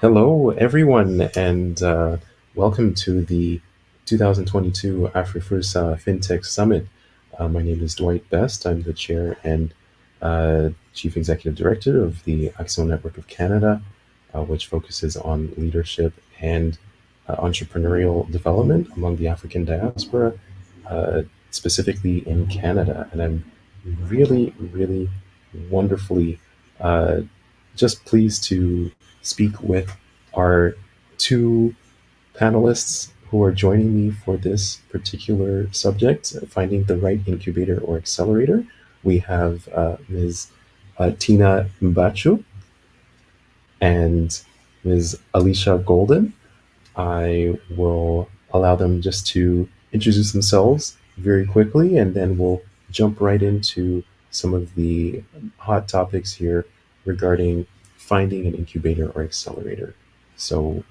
Hello, everyone, and welcome to the 2022 AfriFursa FinTech Summit. My name is Dwight Best. I'm the chair and chief executive director of the Axel Network of Canada, which focuses on leadership and entrepreneurial development among the African diaspora, uh, specifically in Canada. And I'm really wonderfully uh, just pleased to speak with our two panelists who are joining me for this particular subject, finding the right incubator or accelerator. We have Ms. Tina Mbachu and Ms. Alicia Golden. I will allow them just to introduce themselves very quickly, and then we'll jump right into some of the hot topics here regarding finding an incubator or accelerator. So,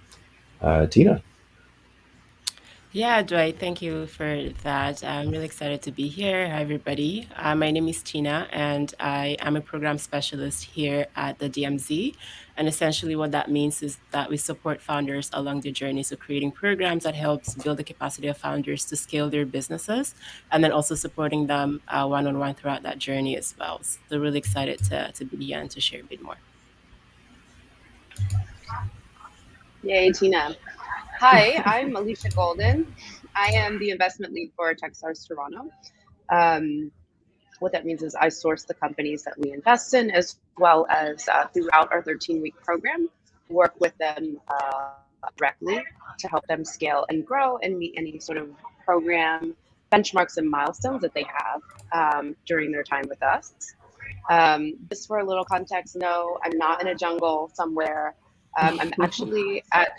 Tina. Yeah, Dwight, thank you for that. I'm really excited to be here. Hi, everybody. My name is Tina, and I am a program specialist here at the DMZ. And essentially, what that means is that we support founders along the journey. So, creating programs that helps build the capacity of founders to scale their businesses, and then also supporting them one-on-one throughout that journey as well. So, really excited to be here and to share a bit more. Yay, Tina. Hi, I'm Alicia Golden. I am the investment lead for Techstars Toronto. Um, what that means is I source the companies that we invest in, as well as throughout our 13-week program, work with them directly to help them scale and grow and meet any sort of program benchmarks and milestones that they have during their time with us. Just for a little context, no, I'm not in a jungle somewhere. I'm actually at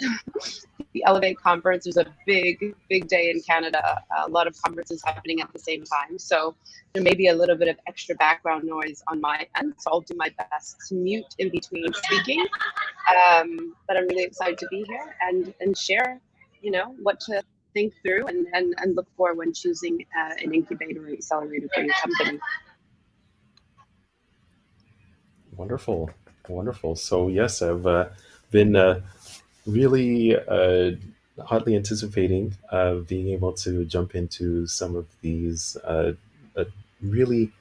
the Elevate conference. It was a big day in Canada. A lot of conferences happening at the same time. So there may be a little bit of extra background noise on my end. So I'll do my best to mute in between speaking. But I'm really excited to be here and share, what to think through and look for when choosing an incubator or accelerator for your company. Wonderful, wonderful. So, yes, I've been really hotly anticipating being able to jump into some of these really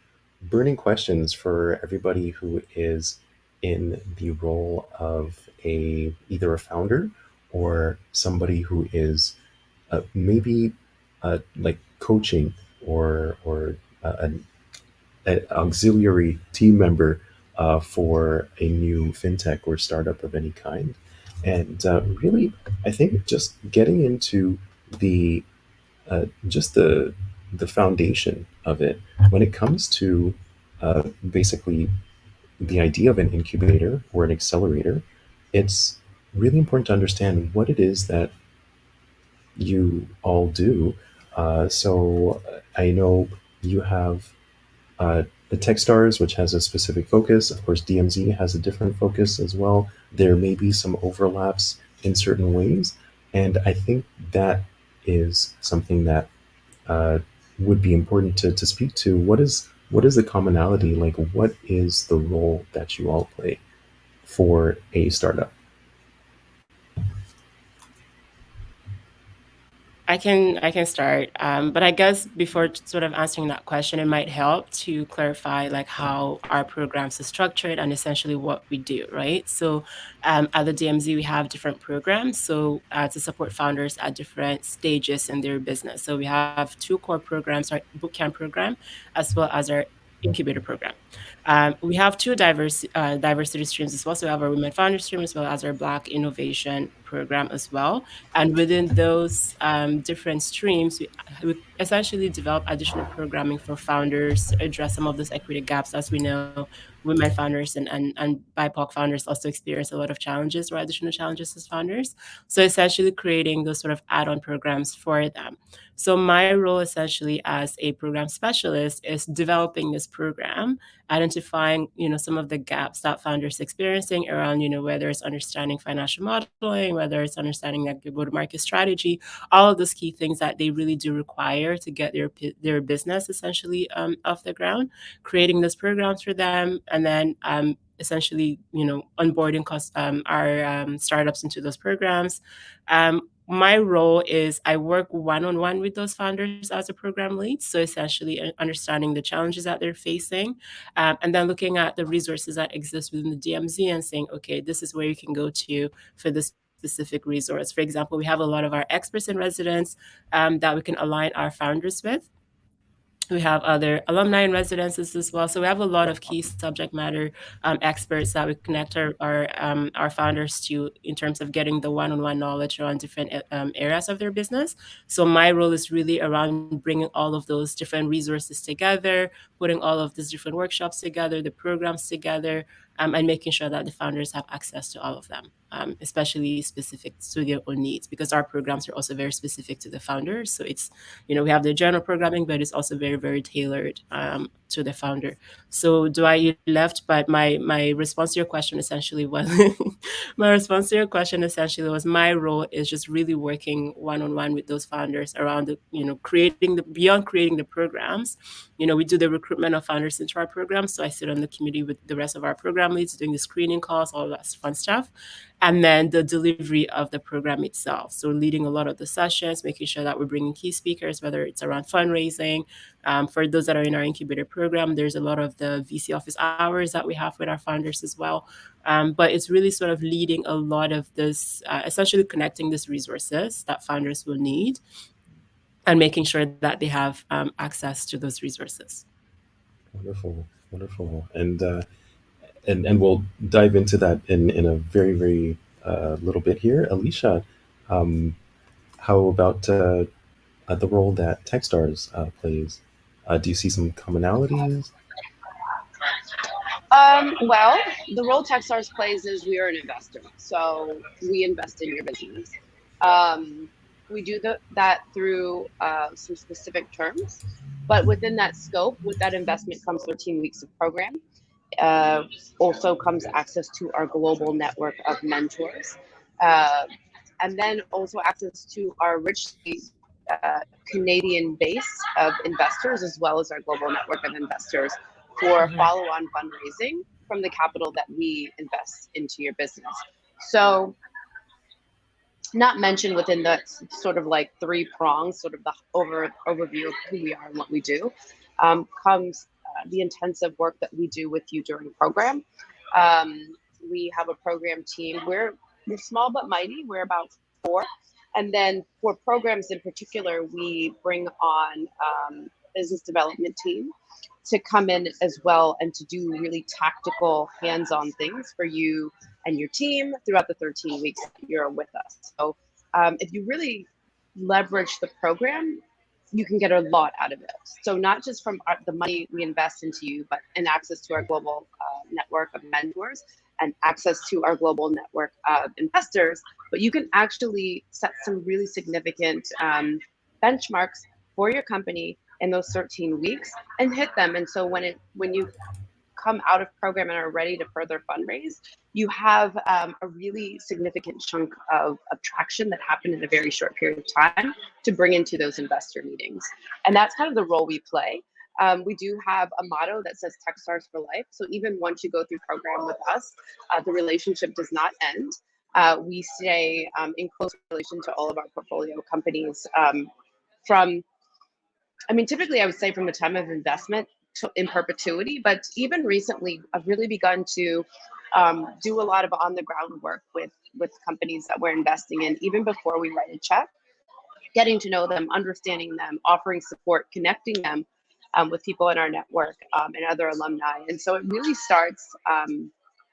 burning questions for everybody who is in the role of a either a founder or somebody who is maybe like coaching or an auxiliary team member for a new fintech or startup of any kind. And really, I think just getting into the just the foundation of it when it comes to basically the idea of an incubator or an accelerator, it's really important to understand what it is that you all do. So I know you have the Techstars, which has a specific focus. Of course, DMZ has a different focus as well. There may be some overlaps in certain ways, and I think that is something that uh, would be important to speak to. What is the commonality? Like, what is the role that you all play for a startup? I can start, but I guess before sort of answering that question, it might help to clarify like how our programs are structured and essentially what we do, right? So at the DMZ, we have different programs, so to support founders at different stages in their business. So we have two core programs: our bootcamp program, as well as our incubator program. We have two diversity streams as well. So we have our women founder stream as well as our Black innovation program as well. And within those different streams, we essentially develop additional programming for founders to address some of those equity gaps. As we know, women founders and BIPOC founders also experience a lot of challenges or additional challenges as founders. So essentially creating those sort of add-on programs for them. So my role essentially as a program specialist is developing this program, identifying, some of the gaps that founders experiencing around, whether it's understanding financial modeling, whether it's understanding like the go-to-market strategy, all of those key things that they really do require to get their business essentially off the ground, creating those programs for them, and then essentially, onboarding our startups into those programs. My role is I work one-on-one with those founders as a program lead. So essentially understanding the challenges that they're facing, and then looking at the resources that exist within the DMZ and saying, okay, this is where you can go to for this specific resource. For example, we have a lot of our experts in residence that we can align our founders with. We have other alumni in residences as well. So we have a lot of key subject matter experts that we connect our founders to in terms of getting the one-on-one knowledge around different areas of their business. So my role is really around bringing all of those different resources together, putting all of these different workshops together, the programs together, and making sure that the founders have access to all of them, especially specific to their own needs, because our programs are also very specific to the founders. So it's, we have the general programming, but it's also very, very tailored to the founder. So do I you left? But my response to your question essentially was my response to your question essentially was my role is just really working one on one with those founders around the, creating the beyond creating the programs. We do the recruitment of founders into our program. So I sit on the committee with the rest of our program leads, doing the screening calls, all that fun stuff. And then the delivery of the program itself. So leading a lot of the sessions, making sure that we're bringing key speakers, whether it's around fundraising. For those that are in our incubator program, there's a lot of the VC office hours that we have with our founders as well. But it's really sort of leading a lot of this, essentially connecting these resources that founders will need and making sure that they have access to those resources. Wonderful, wonderful, and we'll dive into that in a very very little bit here. Alicia, um, how about the role that Techstars plays? Do you see some commonalities? Well, the role Techstars plays is we are an investor, so we invest in your business. Um, we do that through some specific terms, but within that scope, with that investment comes 13 weeks of program. Uh, Also comes access to our global network of mentors, uh, and then also access to our richly uh, Canadian base of investors, as well as our global network of investors for Mhm. follow-on fundraising from the capital that we invest into your business. So, not mentioned within the sort of like three prongs, sort of the overview of who we are and what we do, comes the intensive work that we do with you during program. Um, we have a program team. We're small but mighty. We're about four, and then for programs in particular, we bring on business development team to come in as well and to do really tactical hands-on things for you and your team throughout the 13 weeks that you're with us. So if you really leverage the program, you can get a lot out of it. So not just from the money we invest into you, but in access to our global network of mentors and access to our global network of investors. But you can actually set some really significant benchmarks for your company in those 13 weeks and hit them. And so when you come out of program and are ready to further fundraise, you have a really significant chunk of traction that happened in a very short period of time to bring into those investor meetings. And that's kind of the role we play. We do have a motto that says Techstars for life. So even once you go through program with us, the relationship does not end. We stay in close relation to all of our portfolio companies from I mean, typically I would say from the time of investment to in perpetuity, but even recently I've really begun to do a lot of on the ground work with companies that we're investing in, even before we write a check, getting to know them, understanding them, offering support, connecting them with people in our network and other alumni. And so it really starts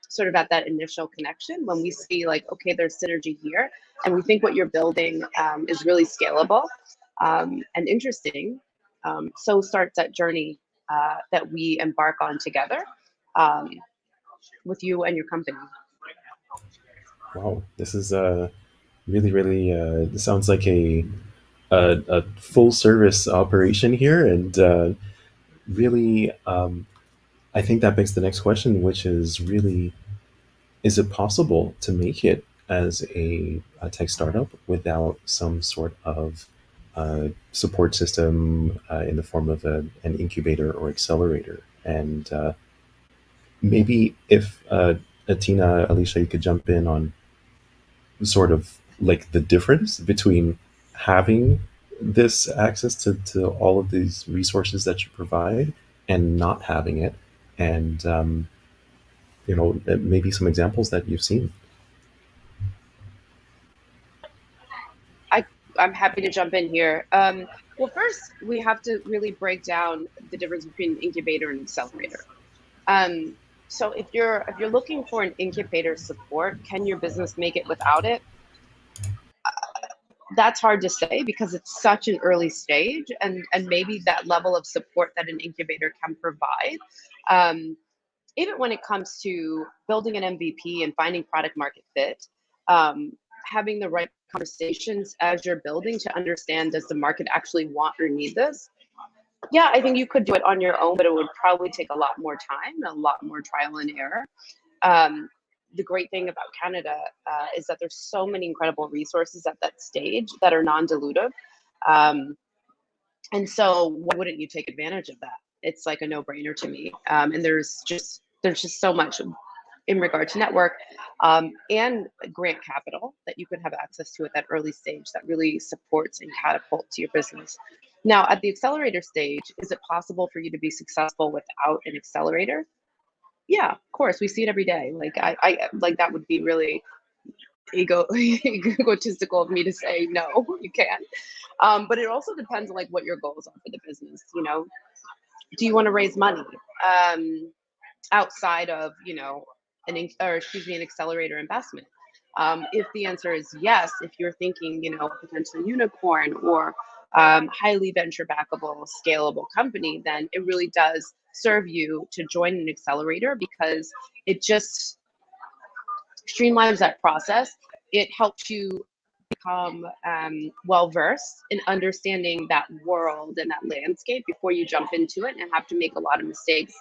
sort of at that initial connection when we see like, okay, there's synergy here, and we think what you're building is really scalable and interesting. So starts that journey that we embark on together um, with you and your company. Wow, this is really really. This sounds like a full service operation here, and really, I think that begs the next question, which is really, is it possible to make it as a tech startup without some sort of support system in the form of an incubator or accelerator? And maybe if Atina, Alicia, you could jump in on sort of like the difference between having this access to all of these resources that you provide and not having it, and maybe some examples that you've seen. I, I'm happy to jump in here. Well, first, we have to really break down the difference between incubator and accelerator. Um, so if you're looking for an incubator support, can your business make it without it? That's hard to say because it's such an early stage, and maybe that level of support that an incubator can provide, um, even when it comes to building an MVP and finding product market fit, um, having the right conversations as you're building to understand, does the market actually want or need this? Yeah, I think you could do it on your own, but it would probably take a lot more time, a lot more trial and error. Um, the great thing about Canada is that there's so many incredible resources at that stage that are non-dilutive. Um, and so why wouldn't you take advantage of that? It's like a no-brainer to me. And there's just so much in regard to network, and grant capital that you could have access to at that early stage that really supports and catapults your business. Now, at the accelerator stage, is it possible for you to be successful without an accelerator? Yeah, of course. We see it every day. Like I like that would be really egotistical of me to say no, you can't. But it also depends on like what your goals are for the business. Do you want to raise money? Outside of an accelerator investment. If the answer is yes, if you're thinking potentially unicorn or highly venture backable scalable company, then it really does serve you to join an accelerator because it just streamlines that process. It helps you become well versed in understanding that world and that landscape before you jump into it and have to make a lot of mistakes,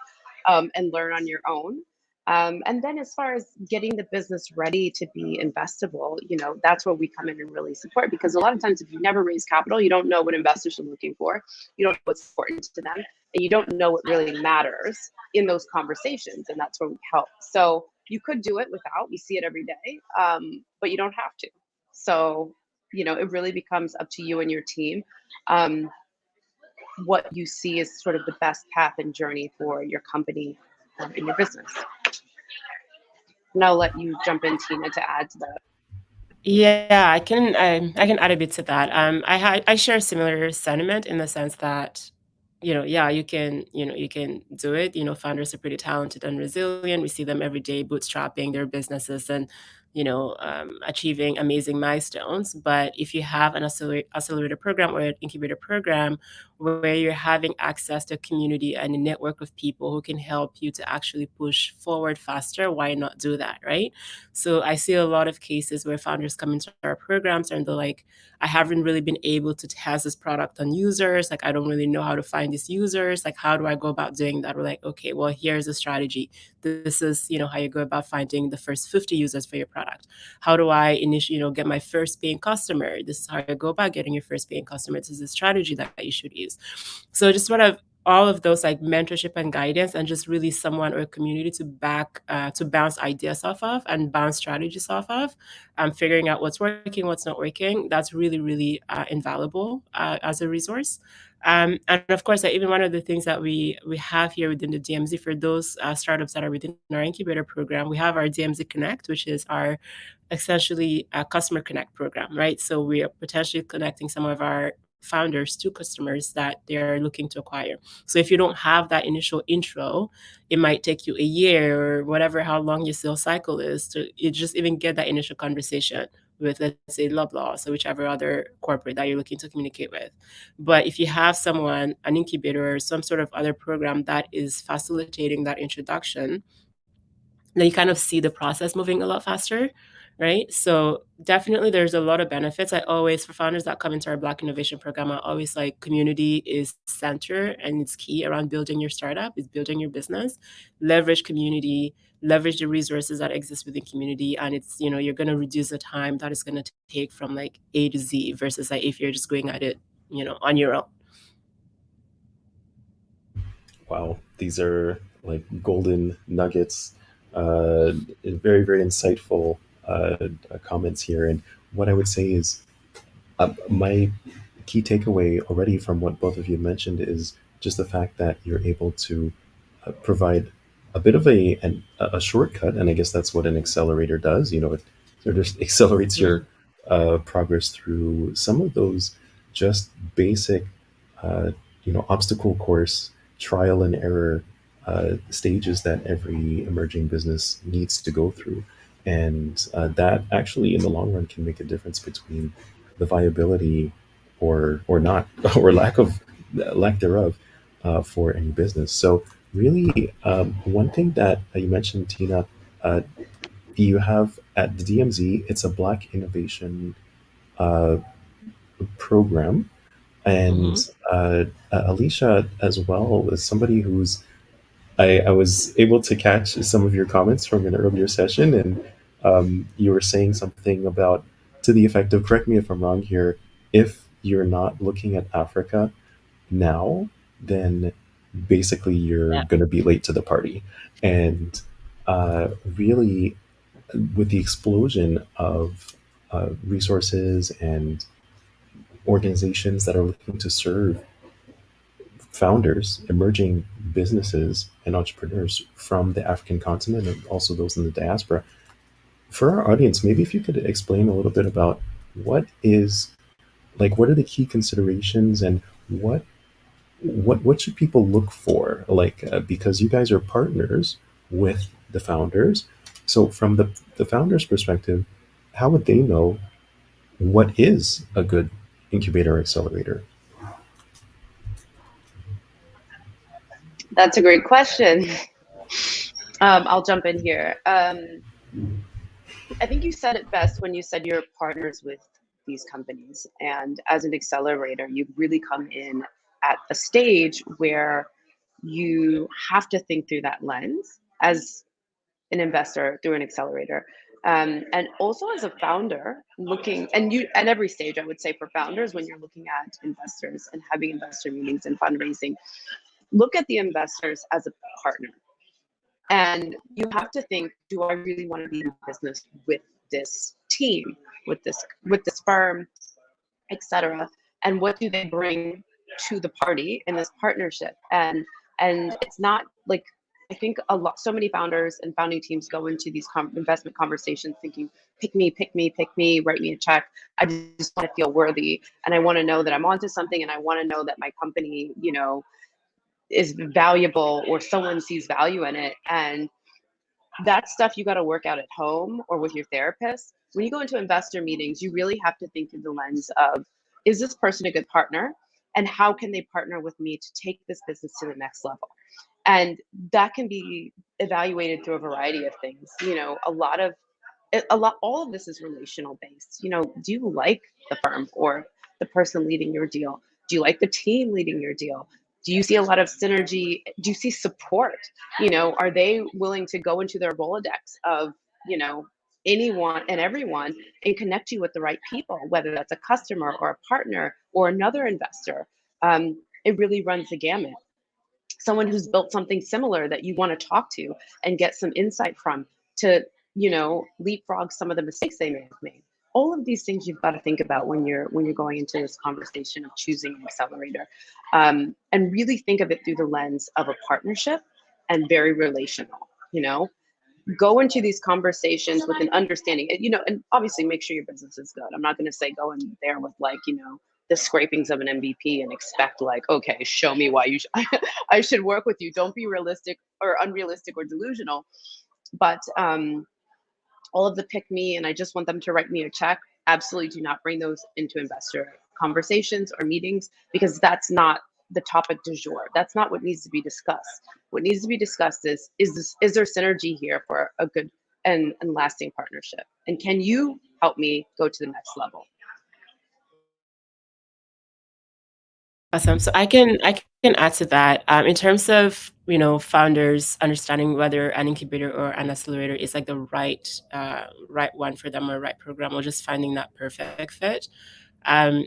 and learn on your own. And then, as far as getting the business ready to be investable, that's where we come in and really support. Because a lot of times, if you never raise capital, you don't know what investors are looking for, you don't know what's important to them, and you don't know what really matters in those conversations. And that's where we help. So you could do it without. We see it every day, but you don't have to. So, it really becomes up to you and your team, um, what you see as sort of the best path and journey for your company, and your business. And I'll let you jump in, Tina, to add to that. Yeah, I can add a bit to that. I share a similar sentiment in the sense that, yeah, you can do it. Founders are pretty talented and resilient. We see them every day bootstrapping their businesses and, achieving amazing milestones. But if you have an accelerator program or an incubator program where you're having access to a community and a network of people who can help you to actually push forward faster, why not do that, right? So I see a lot of cases where founders come into our programs and they're like, I haven't really been able to test this product on users. Like, I don't really know how to find these users. Like, how do I go about doing that? We're like, okay, well, here's a strategy. This is, how you go about finding the first 50 users for your product. How do I initially, get my first paying customer? This is how you go about getting your first paying customer. This is a strategy that you should use. So just sort of all of those like mentorship and guidance and just really someone or a community to bounce ideas off of and bounce strategies off of, figuring out what's working, what's not working. That's really, really invaluable as a resource. And of course, even one of the things that we have here within the DMZ for those startups that are within our incubator program, we have our DMZ Connect, which is our essentially a customer connect program, right? So we are potentially connecting some of our founders to customers that they're looking to acquire. So if you don't have that initial intro, it might take you a year or whatever, how long your sales cycle is to you just even get that initial conversation with, let's say, Loblaws or whichever other corporate that you're looking to communicate with. But if you have someone, an incubator or some sort of other program that is facilitating that introduction, then you kind of see the process moving a lot faster, right? So definitely there's a lot of benefits. I always, for founders that come into our Black Innovation Program, I always like community is center and it's key around building your startup, is building your business. Leverage community, leverage the resources that exist within community. And it's, you're going to reduce the time that it's going to take from like A to Z versus like if you're just going at it, on your own. Wow, these are like golden nuggets, uh, very very insightful comments here. And what I would say is my key takeaway already from what both of you mentioned is just the fact that you're able to provide a bit of a shortcut, and I guess that's what an accelerator does. You know, it sort of accelerates your Mm. progress through some of those just basic, uh, obstacle course, trial and error stages that every emerging business needs to go through, and that actually, in the long run, can make a difference between the viability or not or lack thereof for any business. So really, one thing that you mentioned, Tina, uh, you have at the DMZ, it's a Black Innovation uh, program. And Hmm. Alicia, as well, is somebody who's I was able to catch some of your comments from an earlier session, and you were saying something about to the effect of, correct me if I'm wrong here, if you're not looking at Africa now, then basically you're Yeah. going to be late to the party. And really, with the explosion of resources and organizations that are looking to serve founders, emerging businesses, and entrepreneurs from the African continent and also those in the diaspora. For our audience, maybe if you could explain a little bit about what is what are the key considerations and what should people look for? Because you guys are partners with the founders, so from the founders' perspective, how would they know what is a good incubator or accelerator? That's a great question. I'll jump in here. I think you said it best when you said you're partners with these companies. And as an accelerator, you really come in at a stage where you have to think through that lens as an investor through an accelerator. And also as a founder looking, and you at every stage, I would say for founders, when you're looking at investors and having investor meetings and fundraising, look at the investors as a partner. And you have to think, do I really want to be in business with this team, with this firm, etc.? And what do they bring to the party in this partnership? And it's not like, I think so many founders and founding teams go into these investment conversations thinking, pick me, pick me, pick me, write me a check. I just want to feel worthy, and I want to know that I'm onto something, and I want to know that my company, is valuable, or someone sees value in it. And that's stuff you got to work out at home or with your therapist. When you go into investor meetings, you really have to think through the lens of, is this person a good partner? And how can they partner with me to take this business to the next level? And that can be evaluated through a variety of things. All of this is relational based. Do you like the firm or the person leading your deal? Do you like the team leading your deal? Do you see a lot of synergy? Do you see support? Are they willing to go into their Rolodex of, you know, anyone and everyone, and connect you with the right people, whether that's a customer or a partner or another investor? It really runs the gamut. Someone who's built something similar that you want to talk to and get some insight from, to leapfrog some of the mistakes they may have made. All of these things you've got to think about when you're going into this conversation of choosing an accelerator, and really think of it through the lens of a partnership and very relational. Go into these conversations with an understanding, and obviously make sure your business is good. I'm not going to say go in there with the scrapings of an MVP and expect like, okay, show me why I should work with you. Don't be realistic or unrealistic or delusional. But all of the pick me and I just want them to write me a check, absolutely do not bring those into investor conversations or meetings, because that's not the topic du jour. That's not what needs to be discussed. What needs to be discussed is there synergy here for a good and lasting partnership? And can you help me go to the next level? Awesome. So I can add to that. In terms of founders understanding whether an incubator or an accelerator is like the right one for them, or right program, or just finding that perfect fit. Um,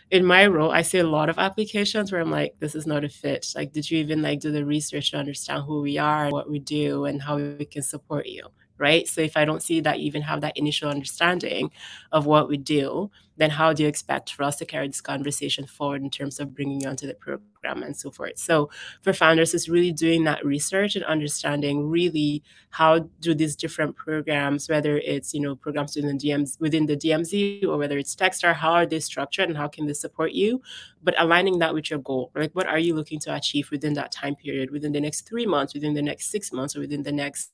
in my role, I see a lot of applications where I'm like, this is not a fit. Like, did you even like do the research to understand who we are and what we do and how we can support you? Right. So if I don't see that you even have that initial understanding of what we do, then how do you expect for us to carry this conversation forward in terms of bringing you onto the program and so forth? So for founders, it's really doing that research and understanding really how do these different programs, whether it's programs within the DMZ or whether it's Techstar, how are they structured and how can they support you? But aligning that with your goal, like what are you looking to achieve within that time period, within the next 3 months, within the next 6 months, or within the next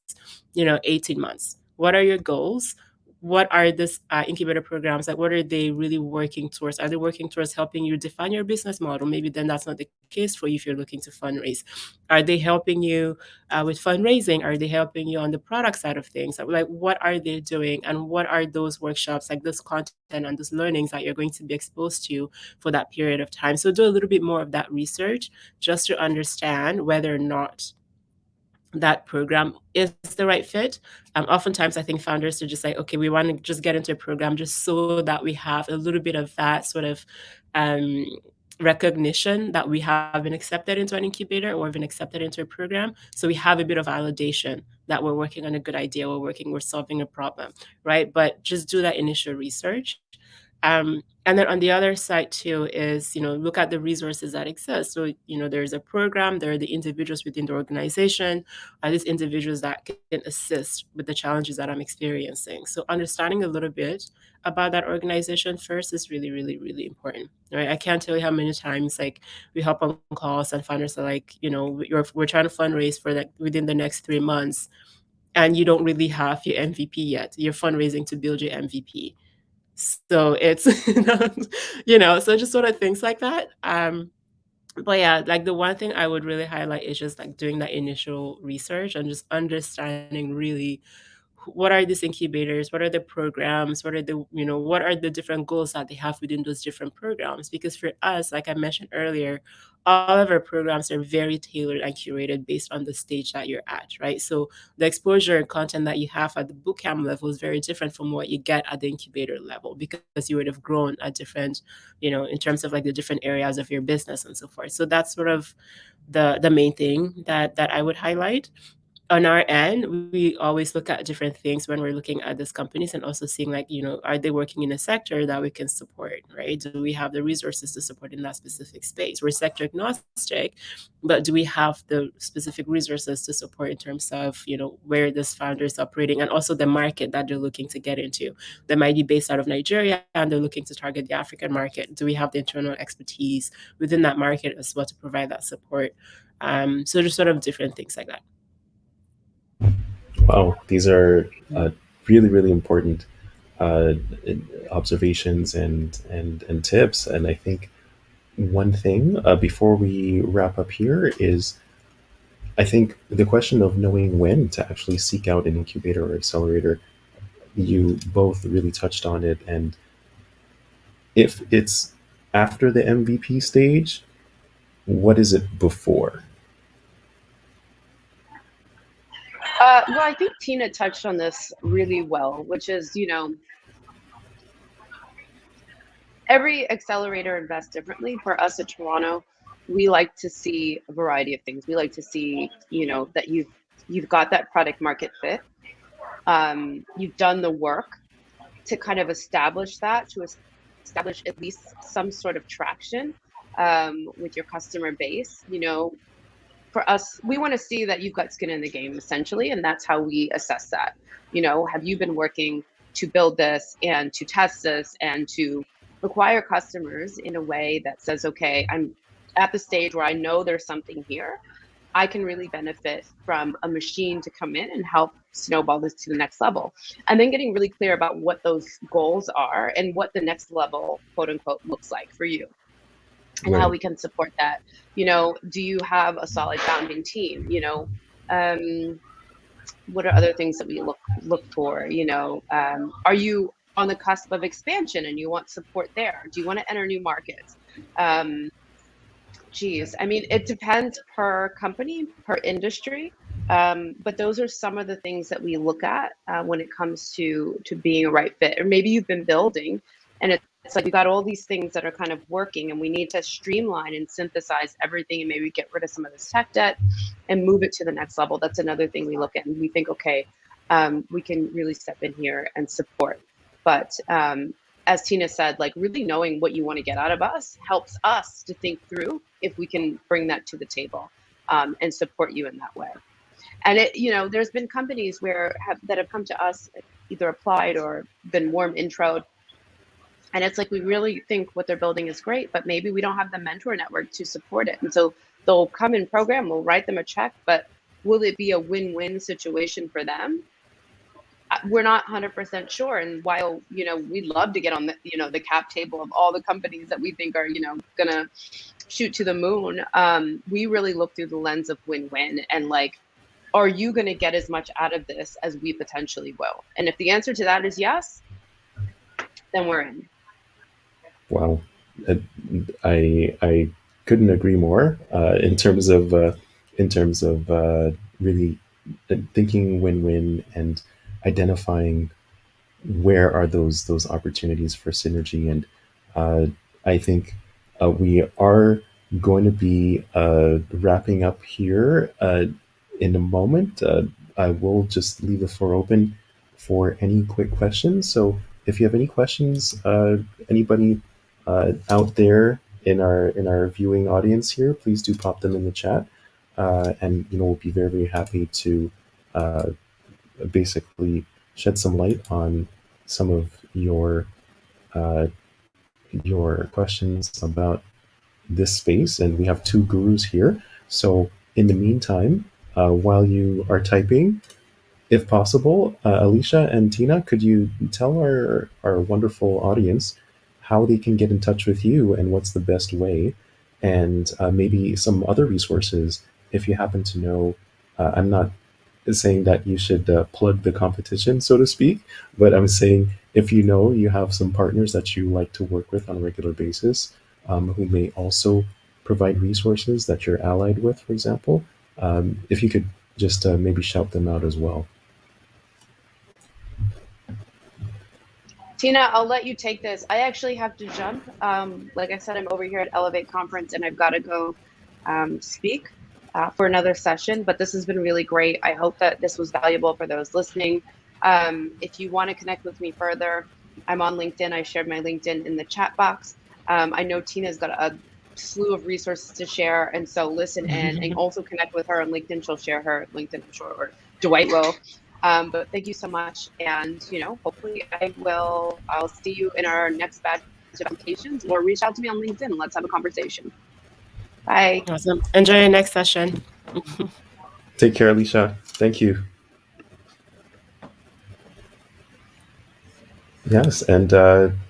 18 months? What are your goals? What are this incubator programs like? What are they really working towards? Are they working towards helping you define your business model? Maybe then that's not the case for you if you're looking to fundraise. Are they helping you with fundraising? Are they helping you on the product side of things? Like, what are they doing? And what are those workshops, like this content and those learnings that you're going to be exposed to for that period of time? So do a little bit more of that research just to understand whether or not that program is the right fit. Oftentimes, I think founders are just like, okay, we want to just get into a program just so that we have a little bit of that sort of um, recognition that we have been accepted into an incubator or been accepted into a program. So we have a bit of validation that we're working on a good idea, we're solving a problem, right? But just do that initial research. And then on the other side too is, look at the resources that exist. So, there's a program, there are the individuals within the organization, are these individuals that can assist with the challenges that I'm experiencing. So understanding a little bit about that organization first is really, really, really important, right? I can't tell you how many times like we hop on calls and founders are like, we're trying to fundraise for like within the next 3 months, and you don't really have your MVP yet. You're fundraising to build your MVP. So it's, so just sort of things like that. But yeah, like the one thing I would really highlight is just like doing that initial research and just understanding really what are these incubators, what are the programs, what are the different goals that they have within those different programs. Because for us, like I mentioned earlier, all of our programs are very tailored and curated based on the stage that you're at, right? So the exposure and content that you have at the bootcamp level is very different from what you get at the incubator level, because you would have grown at different, in terms of like the different areas of your business and so forth. So that's sort of the main thing that I would highlight. On our end, we always look at different things when we're looking at these companies and also seeing like, are they working in a sector that we can support, right? Do we have the resources to support in that specific space? We're sector agnostic, but do we have the specific resources to support in terms of, where this founder is operating and also the market that they're looking to get into? They might be based out of Nigeria and they're looking to target the African market. Do we have the internal expertise within that market as well to provide that support? So just sort of different things like that. Wow, these are really, really important uh, observations and tips. And I think one thing before we wrap up here is I think the question of knowing when to actually seek out an incubator or accelerator, you both really touched on it. And if it's after the MVP stage, what is it before? Well, I think Tina touched on this really well, which is, every accelerator invests differently. For us at Toronto, we like to see a variety of things. We like to see, that you've got that product market fit. You've done the work to kind of establish that, to establish at least some sort of traction with your customer base. For us, we want to see that you've got skin in the game, essentially, and that's how we assess that. Have you been working to build this and to test this and to acquire customers in a way that says, okay, I'm at the stage where I know there's something here. I can really benefit from a machine to come in and help snowball this to the next level. And then getting really clear about what those goals are and what the next level, quote unquote, looks like for you and how Right. we can support that. Do you have a solid founding team? What are other things that we look for? Are you on the cusp of expansion and you want support there? Do you want to enter new markets? Geez, I mean, it depends per company, per industry. But those are some of the things that we look at when it comes to being a right fit. Or maybe you've been building And it's like we got all these things that are kind of working, and we need to streamline and synthesize everything and maybe get rid of some of this tech debt and move it to the next level. That's another thing we look at, and we think, okay, we can really step in here and support. But as Tina said, like really knowing what you want to get out of us helps us to think through if we can bring that to the table, and support you in that way. And there's been companies that have come to us, either applied or been warm introed, and it's like we really think what they're building is great, but maybe we don't have the mentor network to support it. And so they'll come in program, we'll write them a check, but will it be a win-win situation for them? We're not 100% sure. And while we'd love to get on the cap table of all the companies that we think are gonna shoot to the moon, we really look through the lens of win-win, and like, are you going to get as much out of this as we potentially will? And if the answer to that is yes, then we're in. Wow, Uh, I couldn't agree more in terms of really thinking win-win and identifying where are those opportunities for synergy. And uh, I think we are going to be wrapping up here in a moment. I will just leave the floor open for any quick questions. So if you have any questions, anybody out there in our viewing audience here, please do pop them in the chat, and we'll be very very happy to uh, basically shed some light on some of uh, your questions about this space. And we have two gurus here. So in the meantime, while you are typing, if possible, Alicia and Tina, could you tell our wonderful audience how they can get in touch with you and what's the best way, and maybe some other resources if you happen to know? I'm not saying that you should plug the competition, so to speak, but I'm saying if you have some partners that you like to work with on a regular basis, who may also provide resources that you're allied with, for example, if you could just maybe shout them out as well. Tina, I'll let you take this. I actually have to jump. Like I said, I'm over here at Elevate Conference, and I've got to go speak for another session. But this has been really great. I hope that this was valuable for those listening. If you want to connect with me further, I'm on LinkedIn. I shared my LinkedIn in the chat box. I know Tina's got a slew of resources to share, and so listen and also connect with her on LinkedIn. She'll share her LinkedIn, I'm sure, or Dwight will. But thank you so much. And, hopefully I'll see you in our next batch of applications, or reach out to me on LinkedIn. Let's have a conversation. Bye. Awesome. Enjoy your next session. Take care, Alicia. Thank you. Yes, and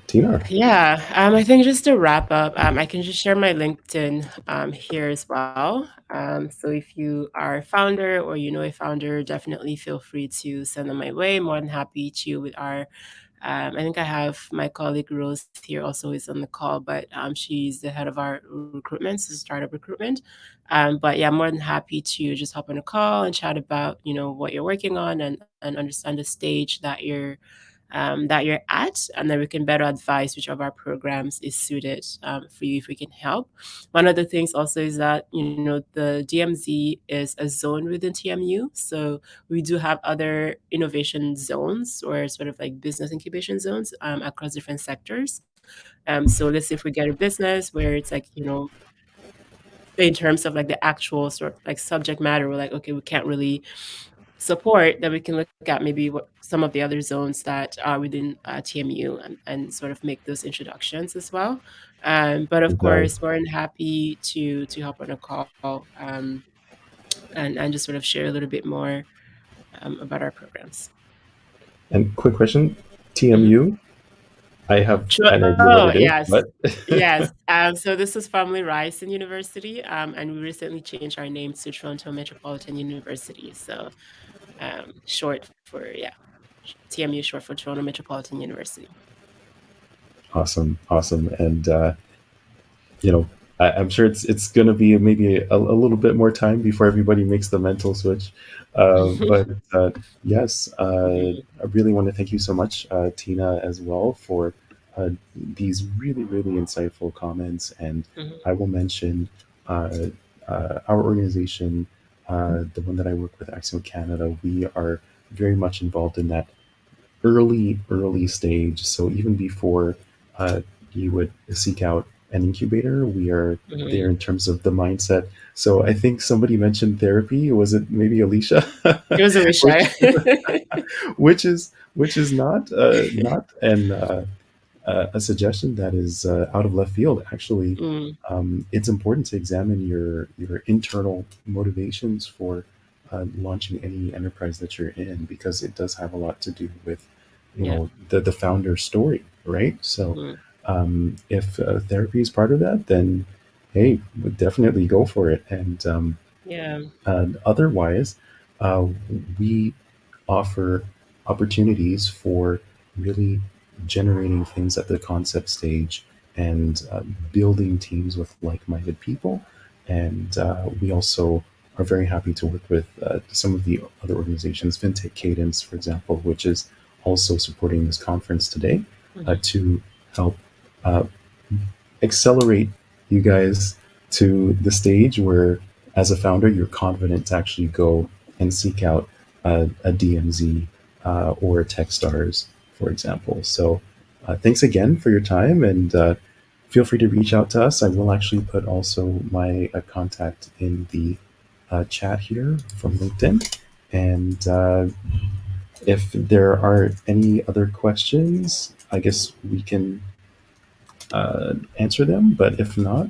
Tina. Yeah, I think just to wrap up, I can just share my LinkedIn here as well. So if you are a founder or you know a founder, definitely feel free to send them my way. More than happy to with our. I think I have my colleague Rose here also is on the call, but she's the head of our recruitment, so startup recruitment. But yeah, more than happy to just hop on a call and chat about what you're working on and understand the stage that you're at, and then we can better advise which of our programs is suited for you if we can help. One of the things also is that the DMZ is a zone within TMU, so we do have other innovation zones or sort of like business incubation zones across different sectors. So let's say if we get a business where it's like in terms of like the actual sort of like subject matter, we're like, okay, we can't really support, then we can look at maybe what some of the other zones that are within TMU and sort of make those introductions as well. But of Right. course, we're happy to hop on a call and just sort of share a little bit more about our programs. And quick question, Mhm. TMU. I have Sure. an idea what Oh, it is, yes. but Yes. So this is formerly Ryerson University, and we recently changed our name to Toronto Metropolitan University. So short for, yeah, TMU, short for Toronto Metropolitan University. awesome, awesome. And you know, I'm sure it's going to be maybe a little bit more time before everybody makes the mental switch. But yes, I really want to thank you so much, Tina, as well, for these really, really insightful comments. And Mhm. I will mention uh, our organization, the one that I work with, Axiom Canada. We are very much involved in that early stage. So even before uh, you would seek out an incubator, we are there Mhm. in terms of the mindset. So I think somebody mentioned therapy. Was it maybe Alicia? It was a wish. which which is not a suggestion that is out of left field. Actually, Mm, it's important to examine your internal motivations for launching any enterprise that you're in, because it does have a lot to do with yeah. the founder story, right? So Mm, if therapy is part of that, then hey, definitely go for it. yeah. And otherwise, uh, we offer opportunities for really generating things at the concept stage and building teams with like-minded people. And we also are very happy to work with some of the other organizations, FinTech Cadence, for example, which is also supporting this conference today Mhm. to help uh, accelerate you guys to the stage where, as a founder, you're confident to actually go and seek out a DMZ or a Techstars, for example. So, thanks again for your time, and feel free to reach out to us. I will actually put also my contact in the chat here from LinkedIn. And if there are any other questions, I guess we can answer them. But if not,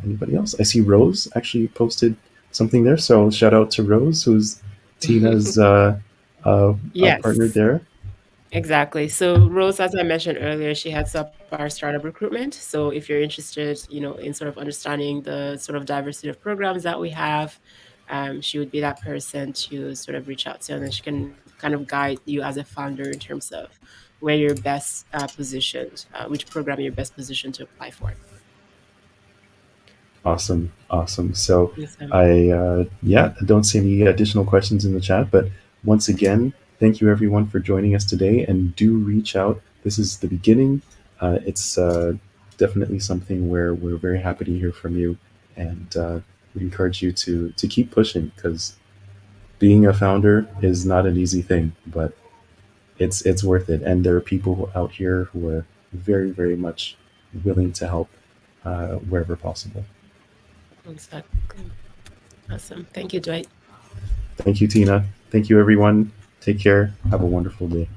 anybody else? I see Rose actually posted something there. So shout out to Rose, who's Tina's partner Yes. there. Exactly. So Rose, as I mentioned earlier, she heads up our startup recruitment. So if you're interested, in sort of understanding the sort of diversity of programs that we have, she would be that person to sort of reach out to, and then she can kind of guide you as a founder in terms of where you're best positioned, which program you're best positioned to apply for. Awesome, awesome. So Awesome. I don't see any additional questions in the chat, but once again, thank you everyone for joining us today, and do reach out. This is the beginning. It's definitely something where we're very happy to hear from you, and we encourage you to keep pushing, because being a founder is not an easy thing, but it's worth it. And there are people out here who are very, very much willing to help wherever possible. Exactly. Awesome. Thank you, Dwight. Thank you, Tina. Thank you, everyone. Take care. Have a wonderful day.